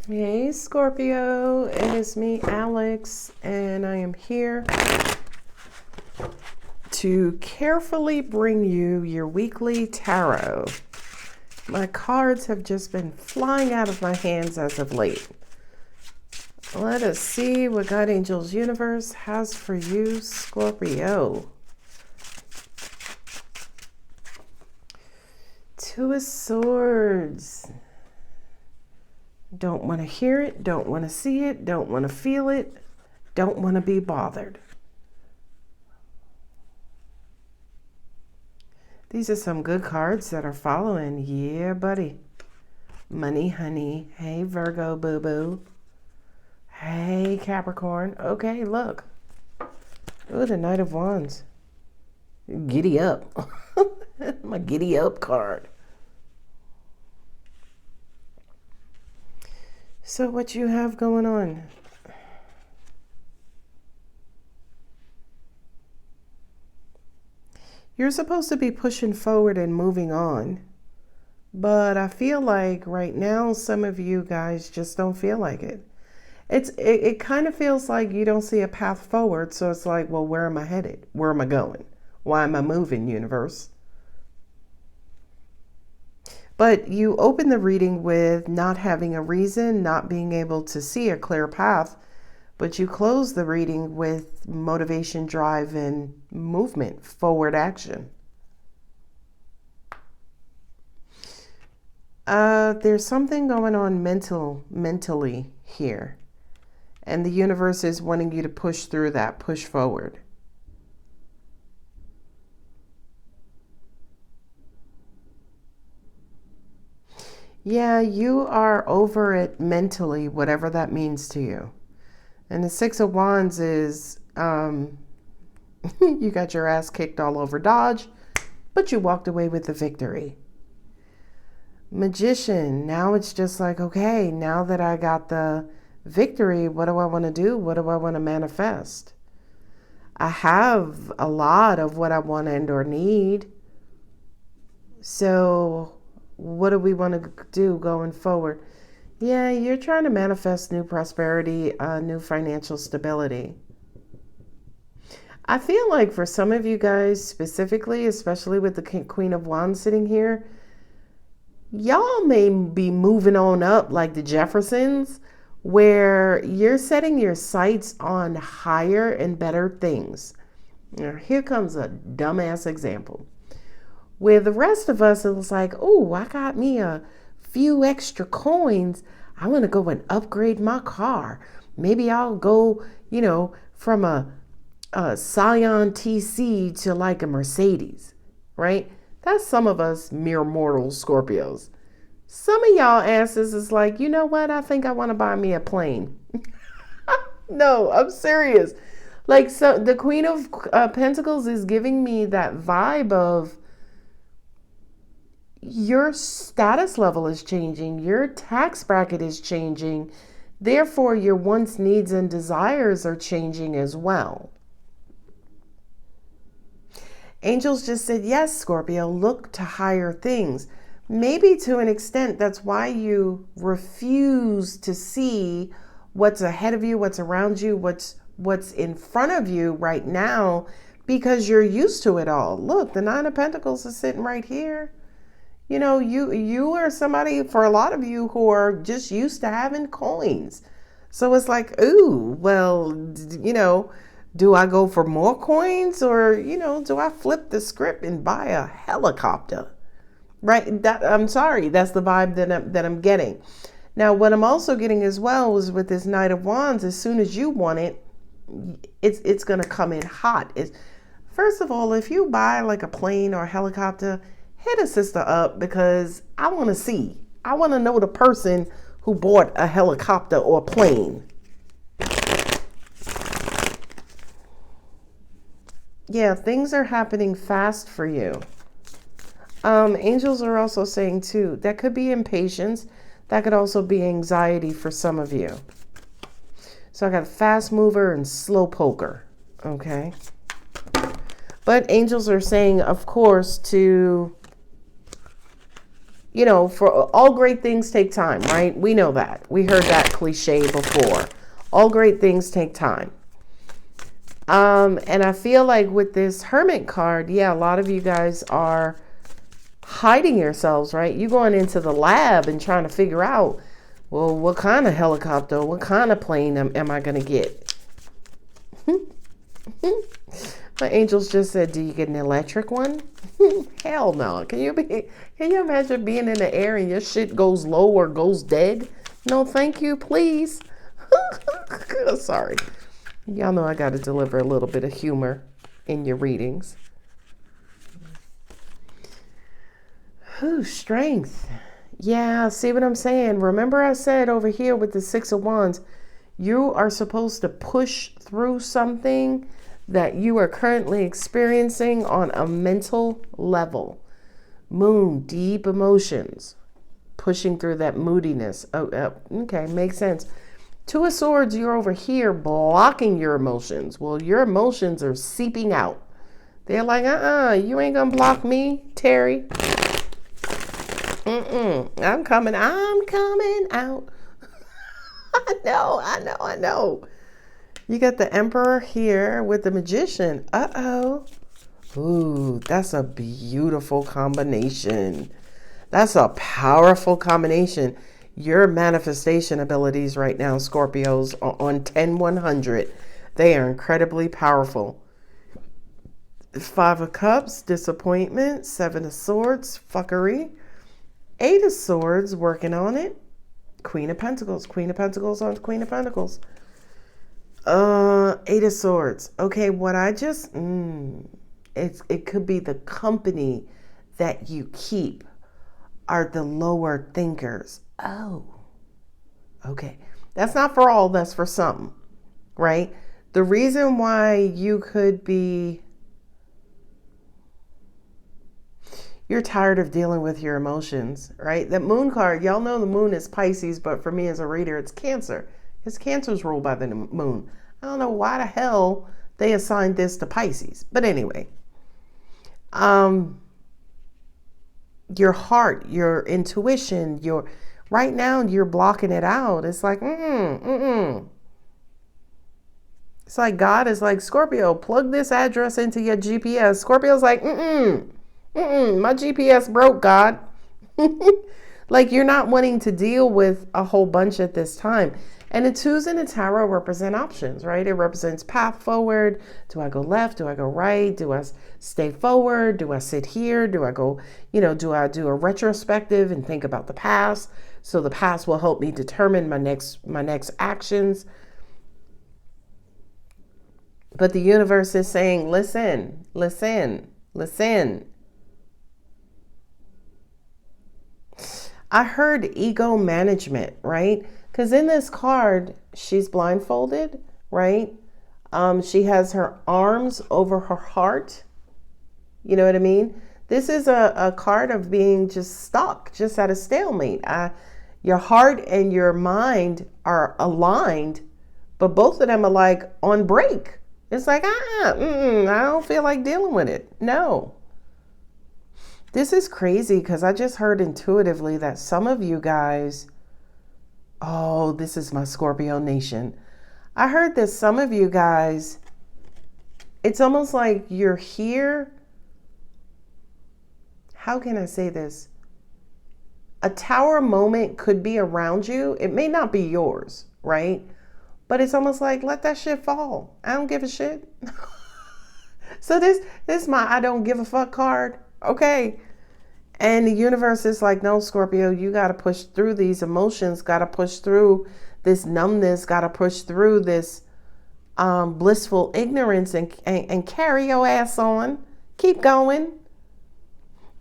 Hey Scorpio, it is me, Alex, and I am here to carefully bring you your weekly tarot. My cards have just been flying out of my hands as of late. Let us see what God Angels Universe has for you, Scorpio. Two of Swords. Don't want to hear it, don't want to see it, don't want to feel it, don't want to be bothered. These are some good cards that are following. Yeah, buddy. Money, honey. Hey, Virgo, boo-boo. Hey, Capricorn. Okay, look. Ooh, the Knight of Wands. Giddy up. My giddy up card. So what you have going on? You're supposed to be pushing forward and moving on. But I feel like right now some of you guys just don't feel like it. It kind of feels like you don't see a path forward. So it's like, well, where am I headed? Where am I going? Why am I moving, universe? But you open the reading with not having a reason, not being able to see a clear path. But you close the reading with motivation, drive, and movement, forward action. There's something going on mentally here. And the universe is wanting you to push through that, push forward. Yeah, you are over it mentally, whatever that means to you. And the Six of Wands is, you got your ass kicked all over Dodge, but you walked away with the victory. Magician, now it's just like, okay, now that I got the victory, what do I want to do? What do I want to manifest? I have a lot of what I want and or need. So what do we want to do going forward? Yeah, you're trying to manifest new prosperity, new financial stability. I feel like for some of you guys specifically, especially with the Queen of Wands sitting here, y'all may be moving on up like the Jeffersons, where you're setting your sights on higher and better things. Now, here comes a dumbass example. Where the rest of us, it was like, oh, I got me a few extra coins. I want to go and upgrade my car. Maybe I'll go, from a Scion TC to like a Mercedes, right? That's some of us mere mortal Scorpios. Some of y'all asses is like, you know what? I think I want to buy me a plane. No, I'm serious. Like, so the Queen of Pentacles is giving me that vibe of your status level is changing. Your tax bracket is changing. Therefore, your wants, needs, and desires are changing as well. Angels just said, yes, Scorpio, look to higher things. Maybe to an extent, that's why you refuse to see what's ahead of you, what's around you, what's in front of you right now, because you're used to it all. Look, the Nine of Pentacles is sitting right here. You are somebody, for a lot of you, who are just used to having coins. So it's like, ooh, well, do I go for more coins, or, do I flip the script and buy a helicopter? Right? I'm sorry. That's the vibe that I'm getting. Now, what I'm also getting as well is with this Knight of Wands, as soon as you want it, it's going to come in hot. First of all, if you buy like a plane or a helicopter, hit a sister up, because I want to see. I want to know the person who bought a helicopter or plane. Yeah, things are happening fast for you. Angels are also saying too, that could be impatience. That could also be anxiety for some of you. So I got fast mover and slow poker. Okay. But angels are saying, of course, to for all great things take time, right? We know that. We heard that cliche before. All great things take time. And I feel like with this Hermit card, yeah, a lot of you guys are hiding yourselves, right? You going into the lab and trying to figure out, well, what kind of helicopter, what kind of plane am I going to get? My angels just said, do you get an electric one? Hell no. Can you imagine being in the air and your shit goes low or goes dead? No, thank you, please. Sorry. Y'all know I got to deliver a little bit of humor in your readings. Strength. Yeah, see what I'm saying? Remember I said over here with the Six of Wands, you are supposed to push through something that you are currently experiencing on a mental level. Moon, deep emotions, pushing through that moodiness. Okay, makes sense. Two of Swords, you're over here blocking your emotions. Well, your emotions are seeping out. They're like, you ain't gonna block me, Terry. I'm coming out. I know. You got the Emperor here with the Magician. Ooh, that's a beautiful combination. That's a powerful combination. Your manifestation abilities right now, Scorpios, are on 10-100. They are incredibly powerful. Five of Cups, disappointment. Seven of Swords, fuckery. Eight of Swords, working on it. Queen of Pentacles on Queen of Pentacles. Eight of Swords. Okay, what I just, it could be the company that you keep are the lower thinkers. Oh, okay. That's not for all, that's for some, right? The reason why you could be, you're tired of dealing with your emotions, right? That Moon card, y'all know the Moon is Pisces, but for me as a reader, it's Cancer. Because Cancer's ruled by the Moon. I don't know why the hell they assigned this to Pisces. But anyway, your heart, your intuition, right now you're blocking it out. It's like, It's like God is like, Scorpio, plug this address into your GPS. Scorpio's like, my GPS broke, God. Like you're not wanting to deal with a whole bunch at this time. And the twos in the tarot represent options, right? It represents path forward. Do I go left? Do I go right? Do I stay forward? Do I sit here? Do I go, do I do a retrospective and think about the past? So the past will help me determine my next actions. But the universe is saying, listen. I heard ego management, right? Because in this card, she's blindfolded, right? She has her arms over her heart. You know what I mean? This is a card of being just stuck, just at a stalemate. Your heart and your mind are aligned, but both of them are like on break. It's like, I don't feel like dealing with it. No. This is crazy because I just heard intuitively that some of you guys, this is my Scorpio nation. I heard that some of you guys, it's almost like you're here. How can I say this? A tower moment could be around you. It may not be yours, right? But it's almost like, let that shit fall. I don't give a shit. So this is my I don't give a fuck card. Okay. And the universe is like, no, Scorpio, you got to push through these emotions, got to push through this numbness, got to push through this blissful ignorance and carry your ass on. Keep going.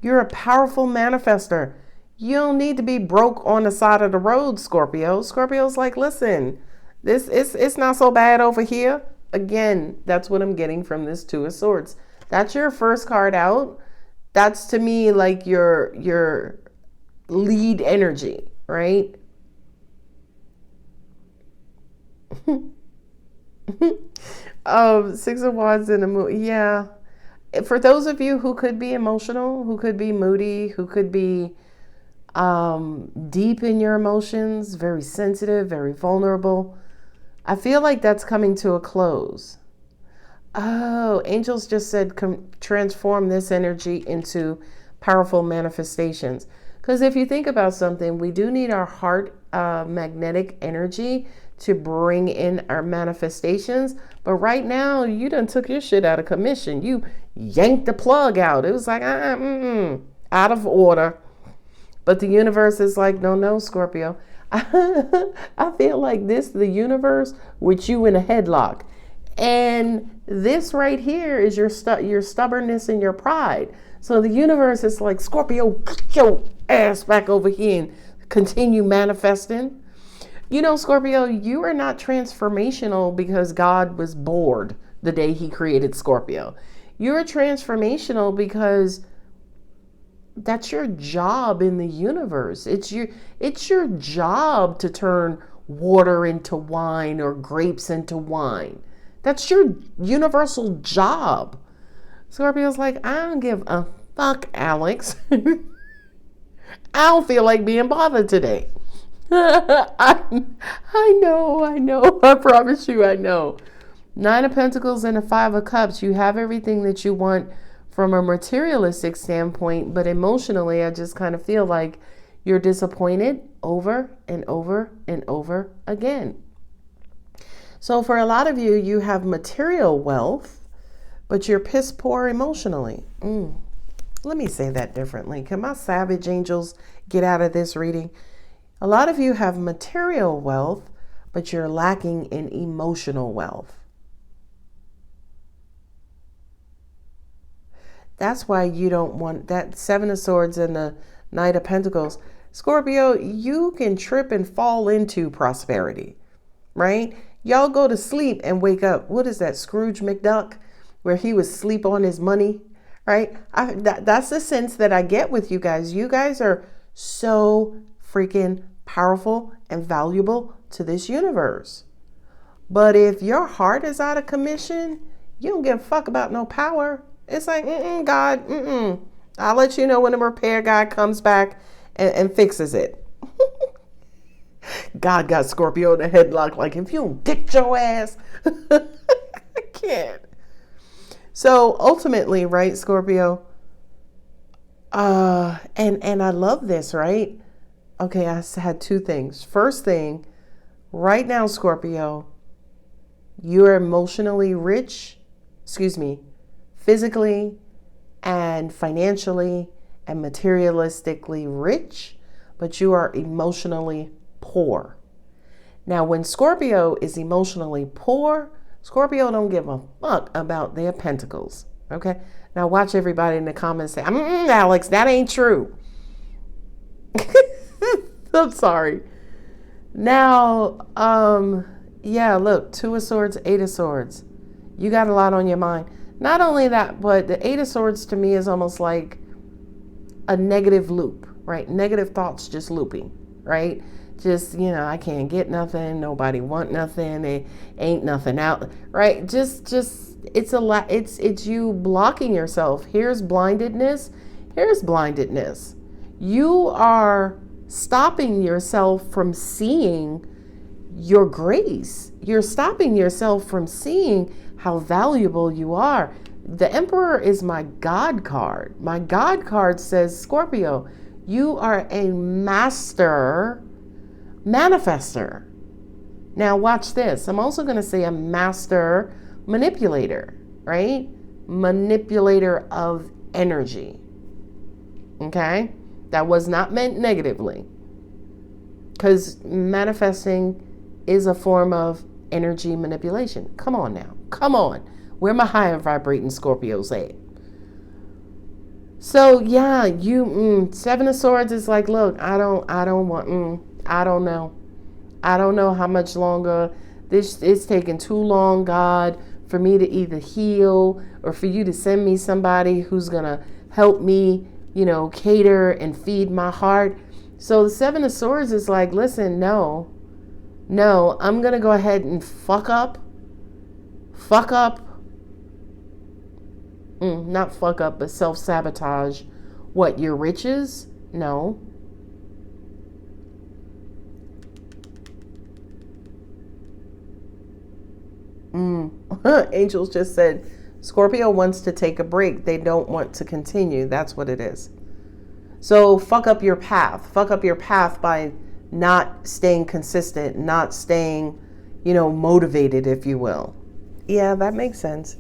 You're a powerful manifester. You don't need to be broke on the side of the road, Scorpio. Scorpio's like, listen, it's not so bad over here. Again, that's what I'm getting from this Two of Swords. That's your first card out. That's to me like your lead energy, right? Six of Wands in the moon. Yeah. For those of you who could be emotional, who could be moody, who could be deep in your emotions, very sensitive, very vulnerable. I feel like that's coming to a close. Oh, angels just said transform this energy into powerful manifestations. Because if you think about something, we do need our heart magnetic energy to bring in our manifestations. But right now, you done took your shit out of commission. You yanked the plug out. It was like, out of order. But the universe is like, no, Scorpio. I feel like the universe, with you in a headlock. And this right here is your stubbornness and your pride. So the universe is like, Scorpio, get your ass back over here and continue manifesting. You know, Scorpio, you are not transformational because God was bored the day he created Scorpio. You're transformational because that's your job in the universe. It's your job to turn water into wine or grapes into wine. That's your universal job. Scorpio's like, I don't give a fuck, Alex. I don't feel like being bothered today. I know. I promise you, I know. 9 of Pentacles and a 5 of Cups. You have everything that you want from a materialistic standpoint, but emotionally, I just kind of feel like you're disappointed over and over and over again. So for a lot of you, you have material wealth, but you're piss poor emotionally. Let me say that differently. Can my savage angels get out of this reading? A lot of you have material wealth, but you're lacking in emotional wealth. That's why you don't want that 7 of Swords and the Knight of Pentacles. Scorpio, you can trip and fall into prosperity, right? Y'all go to sleep and wake up. What is that, Scrooge McDuck, where he was asleep on his money, right? That's the sense that I get with you guys. You guys are so freaking powerful and valuable to this universe. But if your heart is out of commission, you don't give a fuck about no power. It's like, God, I'll let you know when the repair guy comes back and fixes it. God got Scorpio in the headlock, like, if you don't get your ass, I can't. So ultimately, right, Scorpio, and I love this, right? Okay, I had 2 things. First thing, right now, Scorpio, you're emotionally rich, physically and financially and materialistically rich, but you are emotionally poor. Now, when Scorpio is emotionally poor, Scorpio don't give a fuck about their pentacles. Okay? Now watch everybody in the comments say, Alex, that ain't true. I'm sorry. Now, yeah, look, 2 of Swords, 8 of Swords. You got a lot on your mind. Not only that, but the 8 of Swords to me is almost like a negative loop, right? Negative thoughts just looping, right? Just, I can't get nothing. Nobody want nothing. It ain't nothing out, right? Just it's a lot. It's you blocking yourself. Here's blindedness. Here's blindedness. You are stopping yourself from seeing your grace. You're stopping yourself from seeing how valuable you are. The Emperor is my God card. My God card says, Scorpio, you are a master manifester. Now watch this. I'm also going to say a master manipulator, right? Manipulator of energy. Okay? That was not meant negatively. Because manifesting is a form of energy manipulation. Come on now. Come on. Where my higher vibrating Scorpios at? So yeah, you 7 of Swords is like, look, I don't know. I don't know how much longer this is taking too long, God, for me to either heal or for you to send me somebody who's gonna help me, cater and feed my heart. So the 7 of Swords is like, listen, no, I'm gonna go ahead and fuck up, not fuck up, but self-sabotage what, your riches? No, Angels just said Scorpio wants to take a break. They don't want to continue. That's what it is. So fuck up your path. Fuck up your path by not staying consistent, not staying, motivated, if you will. Yeah, that makes sense.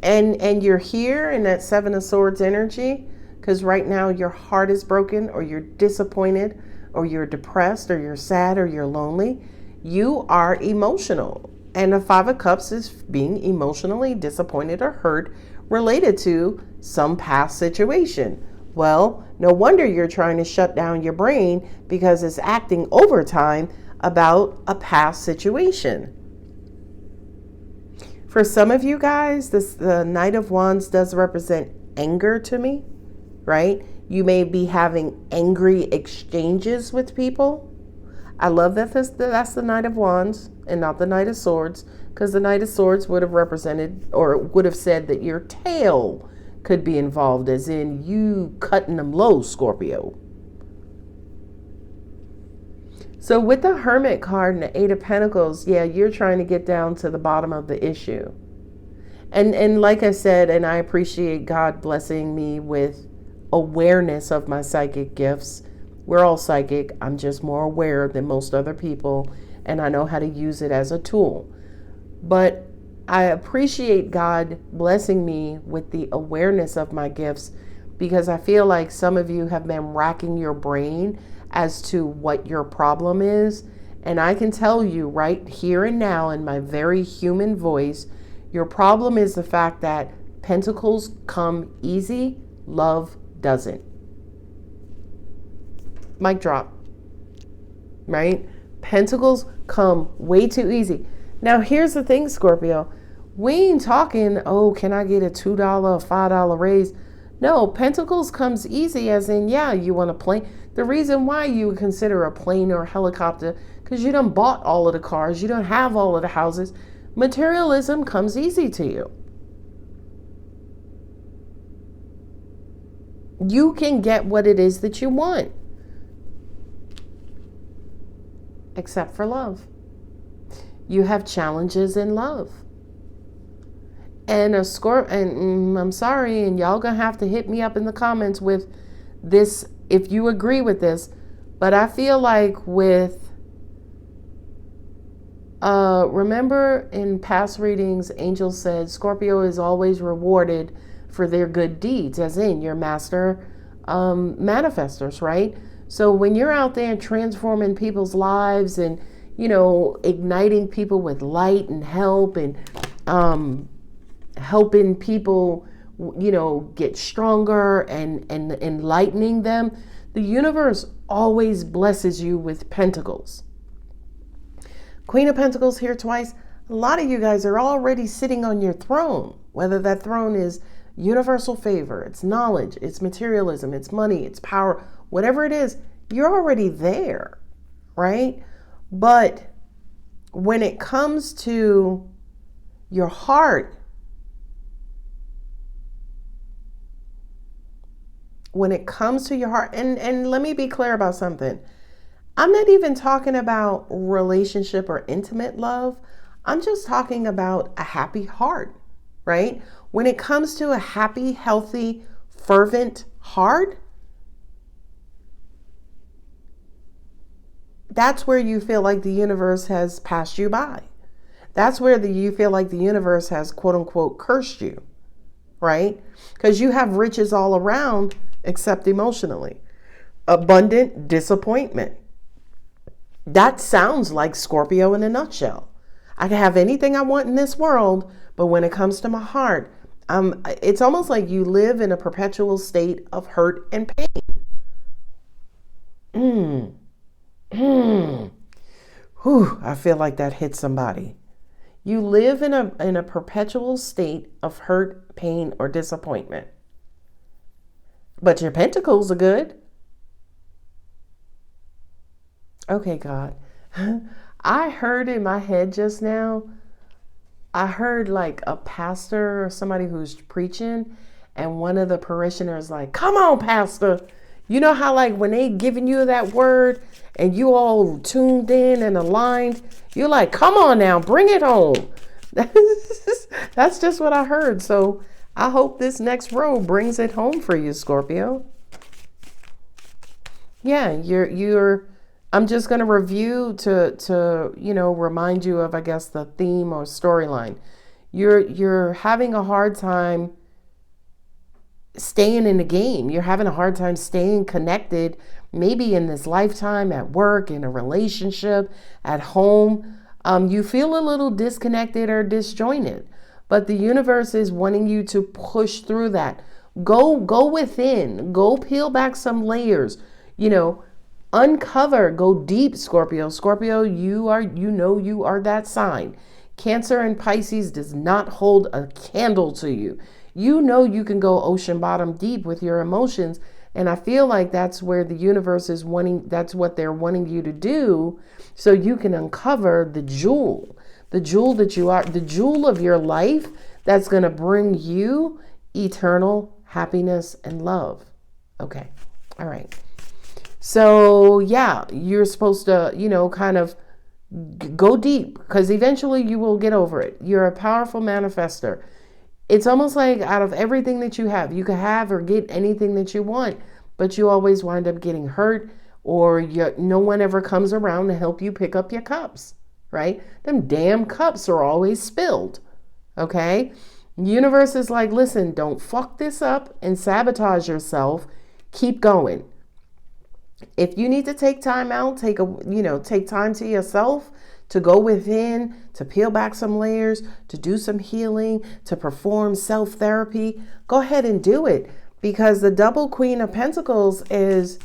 And you're here in that Seven of Swords energy because right now your heart is broken, or you're disappointed, or you're depressed, or you're sad, or you're lonely. You are emotional. And the Five of Cups is being emotionally disappointed or hurt related to some past situation. Well, no wonder you're trying to shut down your brain because it's acting overtime about a past situation. For some of you guys, the Knight of Wands does represent anger to me, right? You may be having angry exchanges with people. I love that that's the Knight of Wands and not the Knight of Swords, because the Knight of Swords would have represented, or would have said that your tail could be involved, as in you cutting them low, Scorpio. So with the Hermit card and the Eight of Pentacles, yeah, you're trying to get down to the bottom of the issue. And like I said, and I appreciate God blessing me with awareness of my psychic gifts. We're all psychic. I'm just more aware than most other people, and I know how to use it as a tool. But I appreciate God blessing me with the awareness of my gifts, because I feel like some of you have been racking your brain as to what your problem is. And I can tell you right here and now in my very human voice, your problem is the fact that pentacles come easy, love doesn't. Mic drop. Right? Pentacles come way too easy. Now, here's the thing, Scorpio. We ain't talking, oh, can I get a $2 or $5 raise? No, Pentacles comes easy, as in, yeah, you want a plane. The reason why you would consider a plane or a helicopter, because you done bought all of the cars, you don't have all of the houses. Materialism comes easy to you. You can get what it is that you want. Except for love. You have challenges in love. And I'm sorry, and y'all gonna have to hit me up in the comments with this if you agree with this, but I feel like with remember in past readings, Angel said Scorpio is always rewarded for their good deeds, as in your master manifestors, right? So when you're out there transforming people's lives and, igniting people with light and help and helping people, get stronger and enlightening them, the universe always blesses you with pentacles. Queen of Pentacles here twice. A lot of you guys are already sitting on your throne, whether that throne is universal favor, it's knowledge, it's materialism, it's money, it's power, whatever it is, you're already there, right? But when it comes to your heart, and let me be clear about something. I'm not even talking about relationship or intimate love. I'm just talking about a happy heart, right? When it comes to a happy, healthy, fervent heart, that's where you feel like the universe has passed you by. That's where you feel like the universe has, quote unquote, cursed you, right? Because you have riches all around except emotionally. Abundant disappointment. That sounds like Scorpio in a nutshell. I can have anything I want in this world, but when it comes to my heart, it's almost like you live in a perpetual state of hurt and pain. Whew, I feel like that hit somebody. You live in a perpetual state of hurt, pain, or disappointment. But your pentacles are good. Okay, God. I heard in my head just now, I heard like a pastor or somebody who's preaching, and one of the parishioners like, come on, pastor. You know how like when they giving you that word and you all tuned in and aligned, you're like, come on now, bring it home. That's just what I heard. So I hope this next row brings it home for you, Scorpio. Yeah, you're I'm just going to review to remind you of, I guess, the theme or storyline. You're having a hard time staying in the game. You're having a hard time staying connected, maybe in this lifetime, at work, in a relationship, at home. You feel a little disconnected or disjointed, but the universe is wanting you to push through that. Go within, go peel back some layers, uncover, go deep, Scorpio. Scorpio, you are that sign. Cancer and Pisces does not hold a candle to you. You can go ocean bottom deep with your emotions. And I feel like that's where the universe is wanting, that's what they're wanting you to do, so you can uncover the jewel that you are, the jewel of your life that's going to bring you eternal happiness and love. Okay. All right. So yeah, you're supposed to, kind of go deep, because eventually you will get over it. You're a powerful manifester. It's almost like out of everything that you can have or get anything that you want, but you always wind up getting hurt, or no one ever comes around to help you pick up your cups, right? Them damn cups are always spilled, okay? The universe is like, listen, don't fuck this up and sabotage yourself. Keep going. If you need to take time out, take time to yourself, to go within, to peel back some layers, to do some healing, to perform self-therapy, go ahead and do it. Because the double Queen of Pentacles is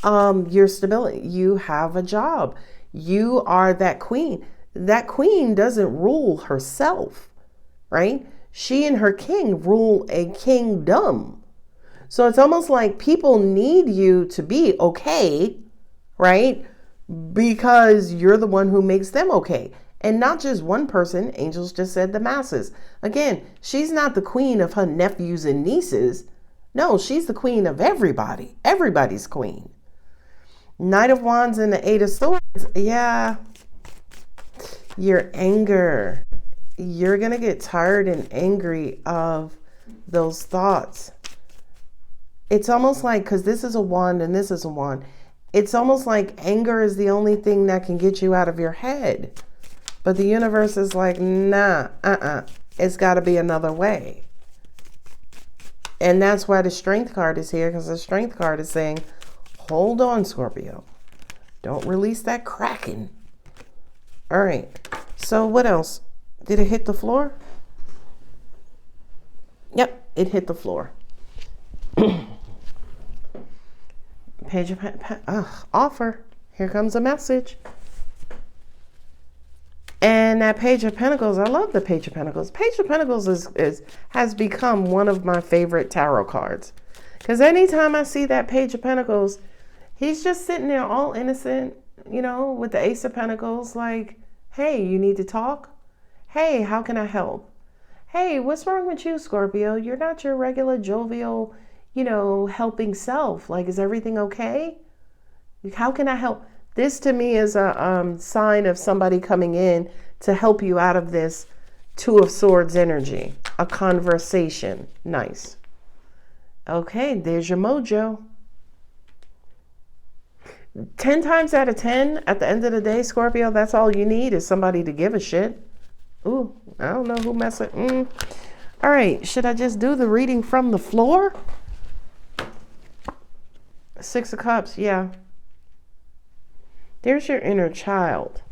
your stability. You have a job. You are that queen. That queen doesn't rule herself, right? She and her king rule a kingdom. So it's almost like people need you to be okay, right? Because you're the one who makes them okay. And not just one person. Angels just said the masses. Again, she's not the queen of her nephews and nieces. No, she's the queen of everybody. Everybody's queen. Knight of Wands and the Eight of Swords. Yeah. Your anger. You're going to get tired and angry of those thoughts. It's almost like, because this is a wand and this is a wand, it's almost like anger is the only thing that can get you out of your head. But the universe is like, nah, it's got to be another way. And that's why the Strength card is here, because the Strength card is saying, hold on, Scorpio. Don't release that Kraken. All right. So what else? Did it hit the floor? Yep, it hit the floor. Page of offer. Here comes a message. And that Page of Pentacles, I love the Page of Pentacles. Page of Pentacles has become one of my favorite tarot cards. Because anytime I see that Page of Pentacles, he's just sitting there all innocent, with the Ace of Pentacles, like, hey, you need to talk? Hey, how can I help? Hey, what's wrong with you, Scorpio? You're not your regular jovial, helping self. Like, is everything okay? How can I help? This to me is a sign of somebody coming in to help you out of this Two of Swords energy. A conversation. Nice. Okay, there's your mojo. 10 times out of 10, at the end of the day, Scorpio, that's all you need is somebody to give a shit. Ooh, I don't know who messing. All right, should I just do the reading from the floor? Six of Cups, yeah. There's your inner child.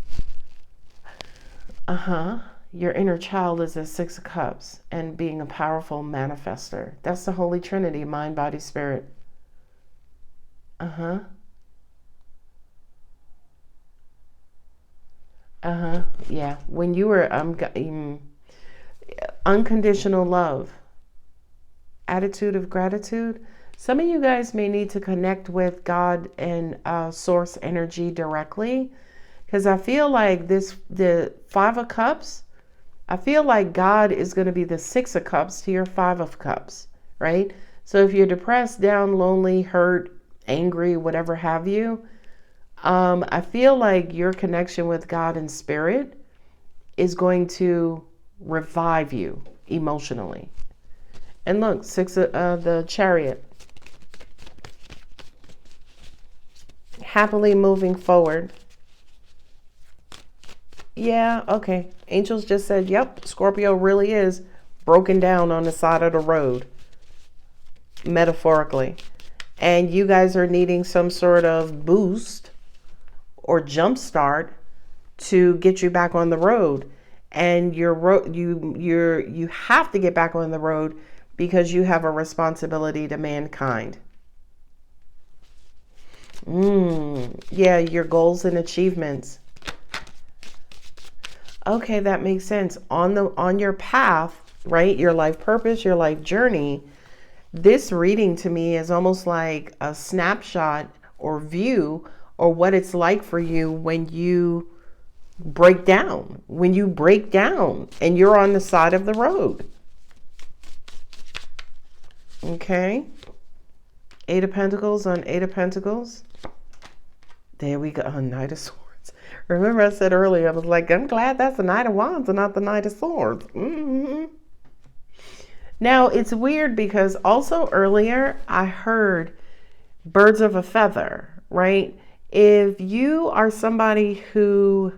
Your inner child is a Six of Cups and being a powerful manifester. That's the Holy Trinity, mind, body, spirit. Yeah. When you were unconditional love, attitude of gratitude. Some of you guys may need to connect with God and source energy directly, because I feel like the Five of Cups, I feel like God is going to be the Six of Cups to your Five of Cups, right? So if you're depressed, down, lonely, hurt, angry, whatever have you. I feel like your connection with God and spirit is going to revive you emotionally. And look, six of the Chariot. Happily moving forward. Yeah, okay. Angels just said, yep, Scorpio really is broken down on the side of the road, metaphorically. And you guys are needing some sort of boost or jump start to get you back on the road. And you have to get back on the road because you have a responsibility to mankind. Yeah, your goals and achievements. Okay, that makes sense. On your path, right? Your life purpose, your life journey. This reading to me is almost like a snapshot or view or what it's like for you when you break down. When you break down and you're on the side of the road. Okay. Eight of Pentacles on Eight of Pentacles. There we go. Oh, Knight of Swords. Remember I said earlier, I was like, I'm glad that's the Knight of Wands and not the Knight of Swords. Now, it's weird because also earlier I heard birds of a feather, right? If you are somebody who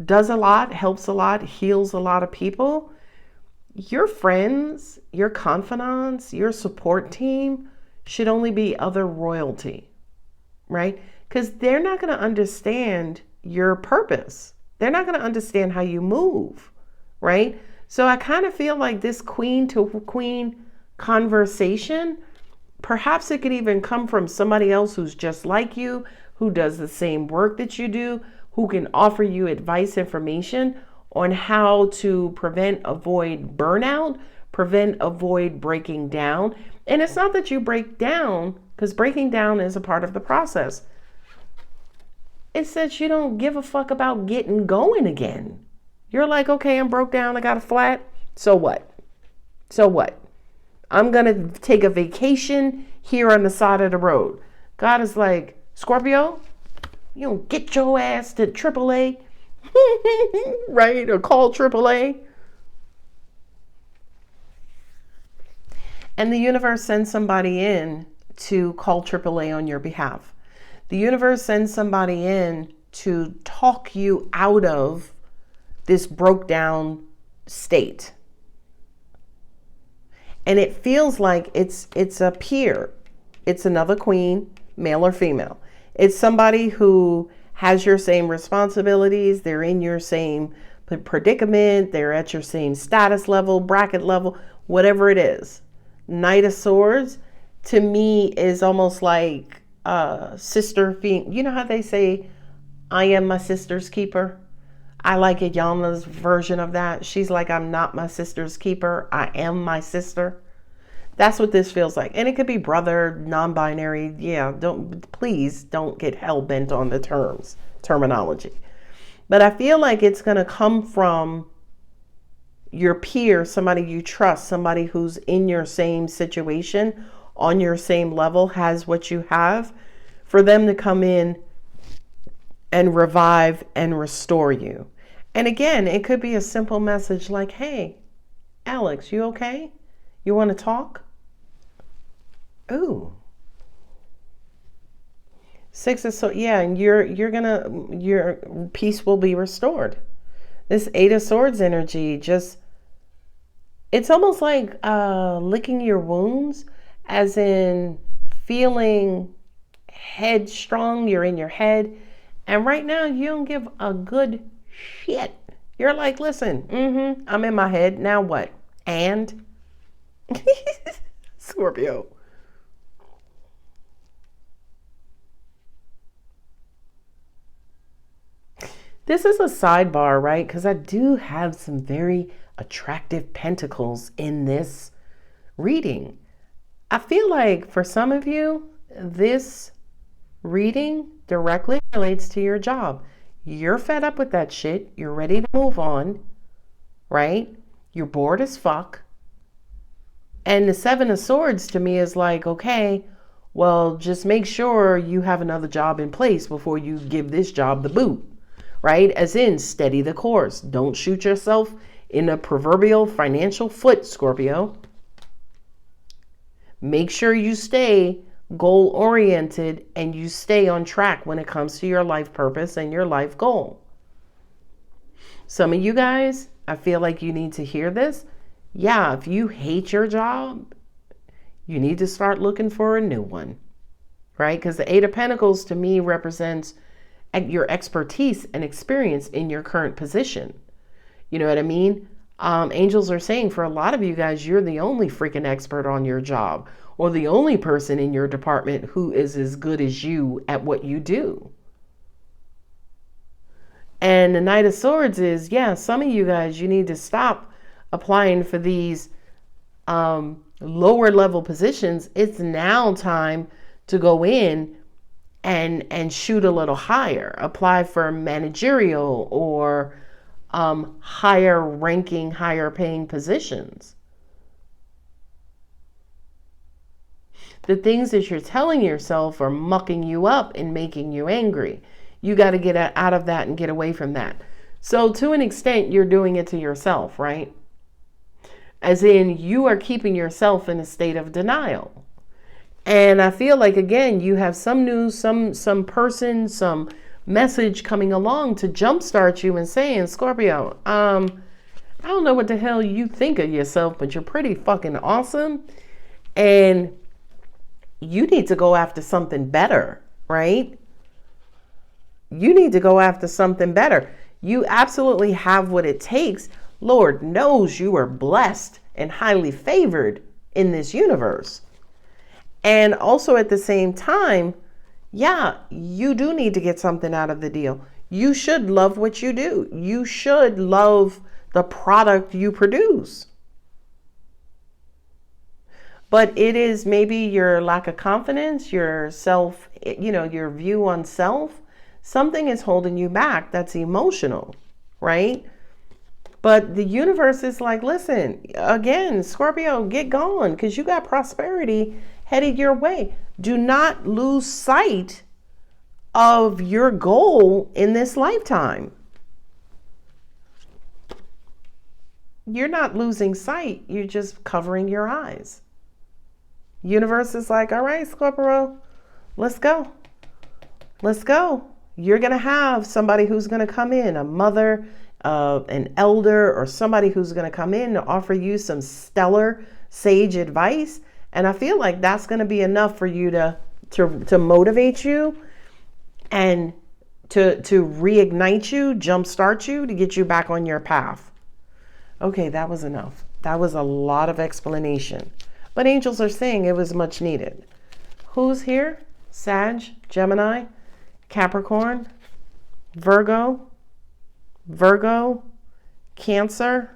does a lot, helps a lot, heals a lot of people, your friends, your confidants, your support team should only be other royalty, right? Because they're not going to understand your purpose. They're not going to understand how you move, right? So I kind of feel like this queen to queen conversation, perhaps it could even come from somebody else who's just like you, who does the same work that you do, who can offer you advice, information on how to prevent, avoid burnout, prevent, avoid breaking down. And it's not that you break down, because breaking down is a part of the process. It's that you don't give a fuck about getting going again. You're like, okay, I'm broke down, I got a flat. So what? So what? I'm going to take a vacation here on the side of the road. God is like, Scorpio, you don't get your ass to AAA, right? Or call AAA. And the universe sends somebody in to call AAA on your behalf. The universe sends somebody in to talk you out of this broke down state. And it feels like it's a peer. It's another queen, male or female. It's somebody who has your same responsibilities. They're in your same predicament. They're at your same status level, bracket level, whatever it is. Knight of Swords to me is almost like sister. You know how they say, I am my sister's keeper? I like Ayana's version of that. She's like, I'm not my sister's keeper. I am my sister. That's what this feels like. And it could be brother, non-binary. Yeah, please don't get hell-bent on the terminology. But I feel like it's going to come from your peer, somebody you trust, somebody who's in your same situation, on your same level, has what you have, for them to come in and revive and restore you. And again, it could be a simple message like, hey, Alex, you okay? You want to talk? Ooh. Six of Swords, yeah, and your peace will be restored. This Eight of Swords energy, it's almost like licking your wounds, as in feeling headstrong. You're in your head, and right now you don't give a good shit. You're like, listen, I'm in my head. Now what? And Scorpio. This is a sidebar, right? Because I do have some very attractive pentacles in this reading. I feel like for some of you, this reading directly relates to your job. You're fed up with that shit. You're ready to move on, right? You're bored as fuck. And the Seven of Swords to me is like, okay, Well, just make sure you have another job in place before you give this job the boot, right? As in, steady the course. Don't shoot yourself in a proverbial financial foot, Scorpio. Make sure you stay goal oriented and you stay on track when it comes to your life purpose and your life goal. Some of you guys, I feel like you need to hear this. Yeah, if you hate your job, you need to start looking for a new one, right? Because the Eight of Pentacles to me represents your expertise and experience in your current position. You know what I mean? Angels are saying for a lot of you guys, you're the only freaking expert on your job or the only person in your department who is as good as you at what you do. And the Knight of Swords is, yeah, some of you guys, you need to stop applying for these lower level positions. It's now time to go in and shoot a little higher. Apply for managerial or higher ranking, higher paying positions. The things that you're telling yourself are mucking you up and making you angry. You got to get out of that and get away from that. So to an extent, you're doing it to yourself, right? As in, you are keeping yourself in a state of denial. And I feel like, again, you have some news, some person, some message coming along to jumpstart you and saying, Scorpio, I don't know what the hell you think of yourself, but you're pretty fucking awesome. And you need to go after something better, right? You need to go after something better. You absolutely have what it takes. Lord knows you are blessed and highly favored in this universe. And also at the same time, yeah, you do need to get something out of the deal. You should love what you do. You should love the product you produce. But it is maybe your lack of confidence, your self, your view on self. Something is holding you back that's emotional, right? But the universe is like, listen, again, Scorpio, get going because you got prosperity headed your way. Do not lose sight of your goal in this lifetime. You're not losing sight. You're just covering your eyes. Universe is like, all right, Scorpio, let's go. Let's go. You're going to have somebody who's going to come in, a mother, an elder, or somebody who's going to come in to offer you some stellar sage advice. And I feel like that's going to be enough for you to motivate you and to reignite you, jumpstart you, to get you back on your path. Okay, that was enough. That was a lot of explanation. But angels are saying it was much needed. Who's here? Sag, Gemini, Capricorn, Virgo, Cancer,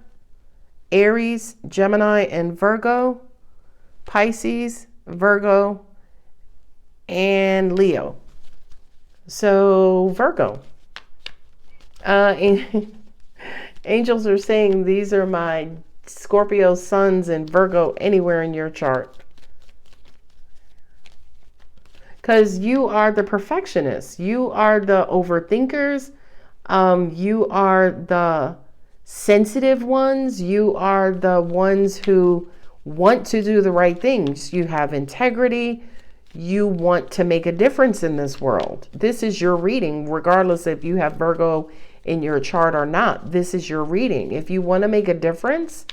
Aries, Gemini, and Virgo, Pisces, Virgo, and Leo. So Virgo. Angels are saying these are my Scorpio suns and Virgo anywhere in your chart. Because you are the perfectionists. You are the overthinkers. You are the sensitive ones. You are the ones who want to do the right things. You have integrity. You want to make a difference in this world. This is your reading, regardless if you have Virgo in your chart or not. This is your reading. If you want to make a difference,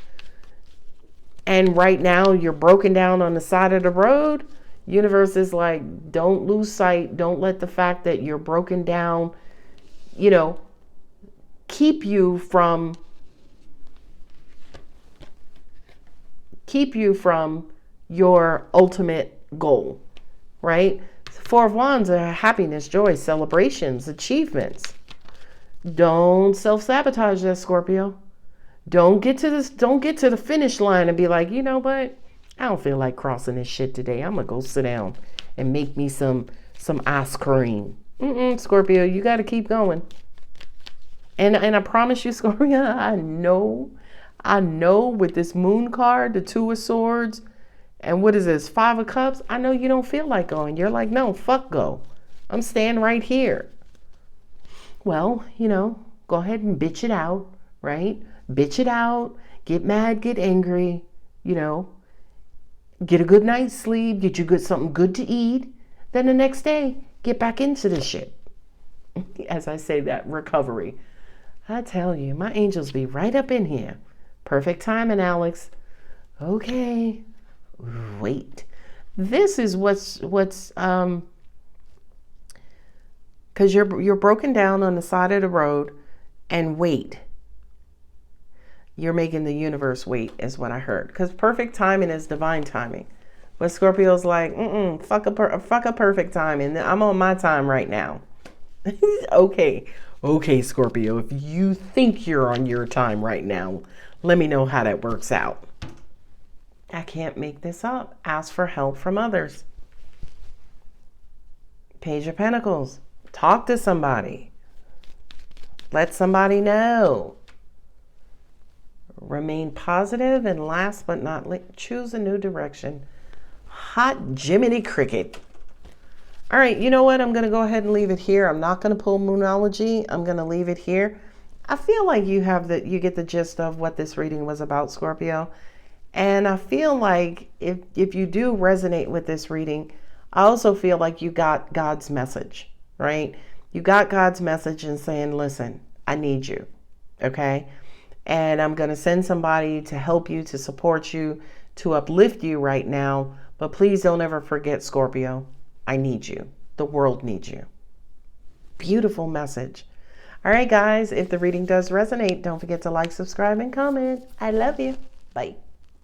and right now you're broken down on the side of the road, universe is like, don't lose sight. Don't let the fact that you're broken down, keep you from your ultimate goal, right? Four of Wands are happiness, joy, celebrations, achievements. Don't self-sabotage that, Scorpio. Don't get to the finish line and be like, you know what? I don't feel like crossing this shit today. I'm gonna go sit down and make me some ice cream. Scorpio, you got to keep going. And I promise you, Scorpio, I know with this moon card, the Two of Swords, And what is this, 5 of Cups? I know you don't feel like going. You're like, no, fuck go. I'm staying right here. Well, go ahead and bitch it out, right? Bitch it out, get mad, get angry, get a good night's sleep, get you something good to eat. Then the next day, get back into this shit. As I say that, recovery. I tell you, my angels be right up in here. Perfect timing, Alex. Okay. Wait. This is what's because you're broken down on the side of the road, and wait. You're making the universe wait, is what I heard. Because perfect timing is divine timing. But Scorpio's like, fuck a perfect timing. I'm on my time right now. Okay, Scorpio. If you think you're on your time right now, let me know how that works out. I can't make this up. Ask for help from others. Page of Pentacles. Talk to somebody. Let somebody know. Remain positive, and last but not least, choose a new direction. Hot Jiminy Cricket. All right, you know what? I'm going to go ahead and leave it here. I'm not going to pull Moonology. I'm going to leave it here. I feel like you get the gist of what this reading was about, Scorpio. And I feel like if you do resonate with this reading, I also feel like you got God's message, right? You got God's message and saying, listen, I need you, okay? And I'm going to send somebody to help you, to support you, to uplift you right now. But please don't ever forget, Scorpio, I need you. The world needs you. Beautiful message. All right, guys, if the reading does resonate, don't forget to like, subscribe, and comment. I love you. Bye.